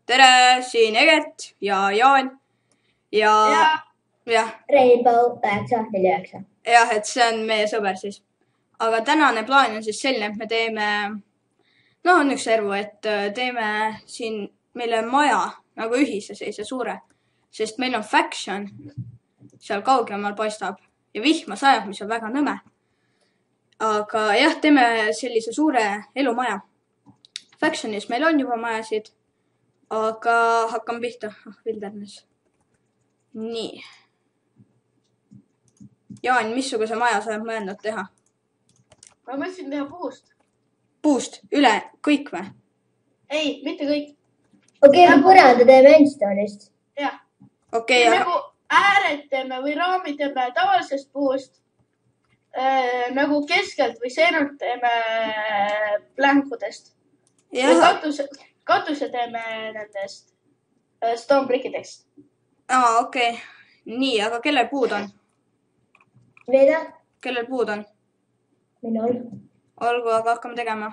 tere, siin Egert ja Jaan ja jah. Rainbow 949. Jah, et see on meie sõber siis. Aga tänane plaan on siis selline, et me teeme, on üks servu, et teeme siin meile maja nagu ühise sellise suure, sest meil on faction, seal kaugemal paistab ja vihma sajab, mis on väga nõme. Aga jah, teeme sellise suure elumaja. Factionis meil on juba majasid, aga hakkame pihta. Wilderness. Nii. Jaan, missuguse maja sa oled mõelnud teha? Ma mõtlesin teha puust. Puust? Üle kõik või? Ei, mitte kõik. Okei, me põranda teeme endstone'ist. Jah. Okei. Nagu ääred teeme või raamid teeme tavalisest puust. Nagu keskelt või seenult teeme plankudest. Katuse teeme nendest stone brickidest. Okei. Nii, aga kellel puud on? Mida? Kellel puud on? Minul. Olgu, aga hakkame tegema.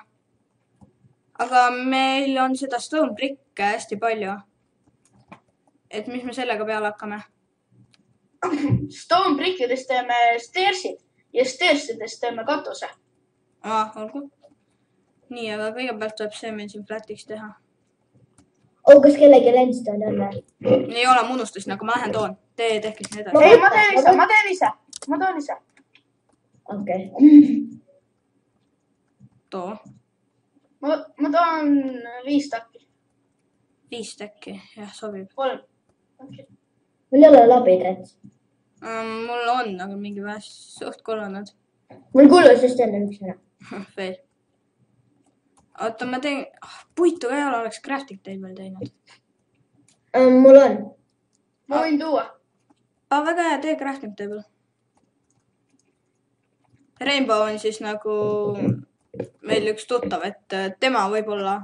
Aga meil on seda stone brick'e hästi palju. Et mis me sellega peale hakkame? Stone brickidest teeme stairsid ja stairsidest teeme katuse. Olgu. Nii, aga kõigepealt tuleb see meil siin flatiks teha. Kas kellegi endstone on või? Ei ole, ma unustasin, aga ma lähen toon. Tee tehke siin edasi. Ei, ma teen ise. Okei. Too. Ma toon 5 takki. 5 täkki, jah, sobib. 3. Okay. Mul ei ole labidret. Mul on, aga mingi suht kolonad. Mul kulus just enne üks ära. Veel. Oota, ma teen... Puitu ka ei ole, oleks crafting table teinud. Mul on. Ma võin tuua. Väga hea, tee crafting table. Rainbow on siis nagu meil üks tuttav, et tema võib-olla,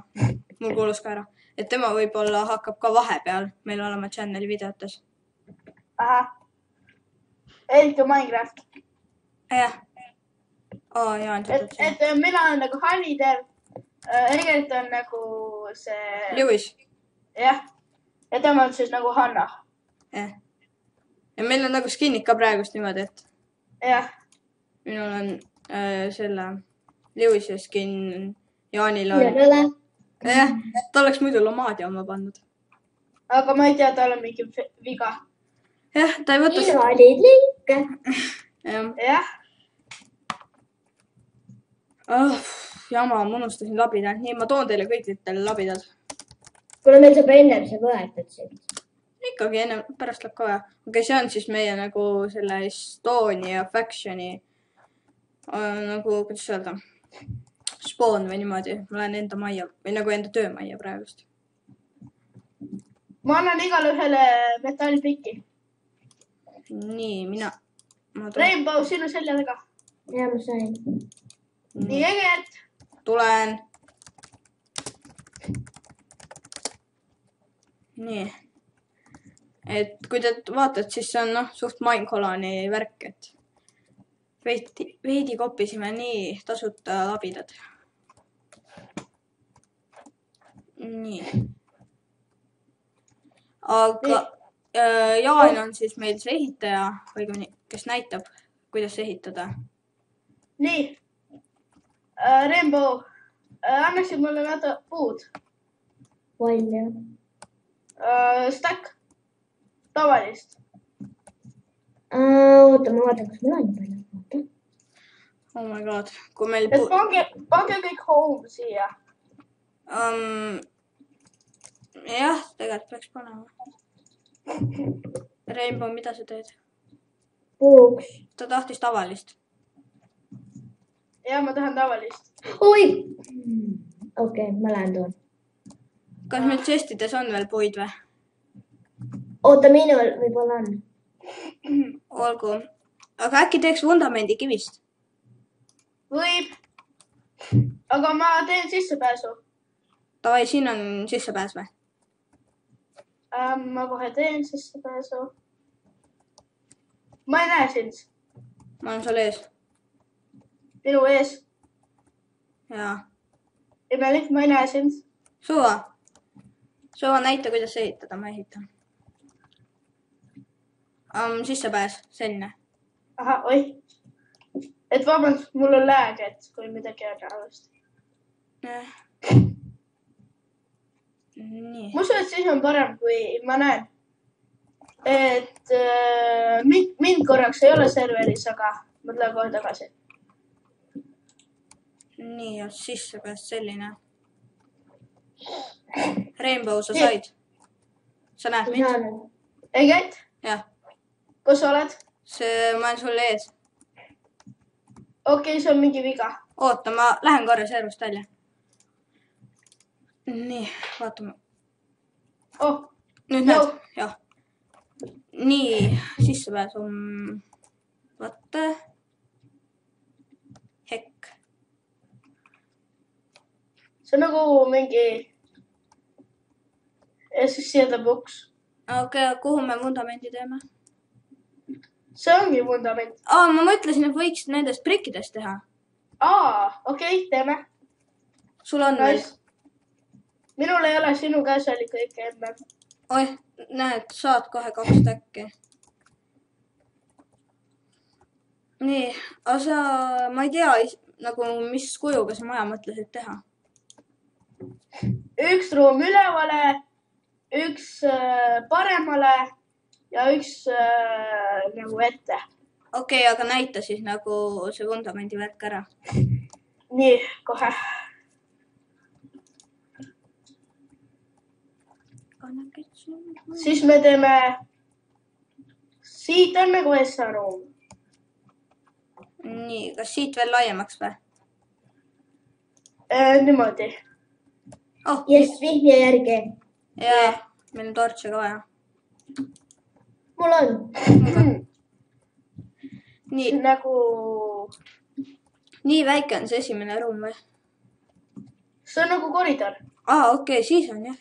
mul kuulus ka ära, et tema võib-olla hakkab ka vahepeal meil olema channeli videotes. Ahah. Eriti Minecraft. Jah. Jaan, et mina olen nagu Hallidev. Egert on nagu see... Lewis. Jah. Ja tema on siis nagu Hanna. Jah. Ja meil on nagu skin'id ka praegust niimoodi, et... Jah. Minul on selle Lewise skin, Jaanil on... Jah, ta oleks muidu Lomadia oma pannud. Aga ma ei tea, tal on mingi viga. Jah, ta ei võta... Minu olid linke. Jah. Jama, ma unustasin labida. Nii, ma toon teile kõikidele labidad. Kuna meil saab ennem see võetud siit. Ikkagi ennem, pärast läheb ka vaja. Okei, see on siis meie nagu selle Estonia factioni nagu, kuidas öelda, spawn või niimoodi. Ma lähen enda majja või nagu enda töömajja praegust. Ma annan igale ühele metallpiki. Nii, mina... Rainbow, sinu selja taga. Ja, ma sain. Nii, Egert. Tulen. Nii. Et kui te vaatad, siis see on suht Minecoloni värk, et veidi koppisime nii tasuta labidad. Nii. Aga Jaan on siis meil see ehitaja, või kes näitab, kuidas ehitada. Nii. Rainbow, annaksid mulle vaata puud. Palju. Stack. Tavalist. Oota, ma vaatan, kas meil on palju. Oota. Oh my god. Kui meil... Pange kõik home siia. Jah, tegelikult peaks panema. Rainbow, mida sa teed? Puuks. Ta tahtis tavalist. Ja, ma tahan tavalist. Oi! Okei, ma lähen toon. Kas meil chestides on veel puid või? Oota, minul võib-olla on. Olgu. Aga äkki teeks vundamendi kivist? Võib. Aga ma teen sissepääsu. Tavai, siin on sissepääs või? Ma kohe teen sissepääsu. Ma ei näe sind. Ma olen sul ees. Minu ees. Jaa. Imelik, ma ei näe sind. Suva. Soo näita, kuidas ehitada, ma ehitan. Sissepääs, selline. Ahah, oih. Et vabandust, mul on lääg, et kui midagi on halvasti. Nii. Ma usun, et siis on parem, kui ma näen, et mind korraks ei ole serveris, aga ma tulen kohe tagasi. Nii, ja sissepääs selline. Rainbow, sa said? Sa näed mind? Ei käit? Jah. Kus sa oled? Ma olen sul ees. Okei, see on mingi viga. Oota, ma lähen korra servust välja. Nii, vaatame. Oh, Nüüd näed? Jah. Nii, sissepääs on... Vaata. Hekk. see on nagu mingi... Ja siis siia ta boks. Okei, kuhu me vundamendi teeme? See ongi vundament. Ma mõtlesin, et võiks nendest prikkidest teha. Okei, teeme. Sul on veel? Minul ei ole, sinu käes oli kõik enne. Oih, näed, saad kohe 2 täkki. Nii, aga ma ei tea, nagu mis kujuga sa maja mõtlesid teha. Üks ruum ülevale, üks paremale ja üks nagu ette. Okei, aga näita siis nagu see vundamendi värk ära. Nii, kohe. Siis me teeme... Siit on nagu essaruum. Nii, kas siit veel laiemaks või? Niimoodi. Jess, vihje järgi. Jaa, meil on tortse ka vaja. Mul on. Nii, Nagu... nii väike on see esimene ruum või? See on nagu koridor. Okei, siis on jah.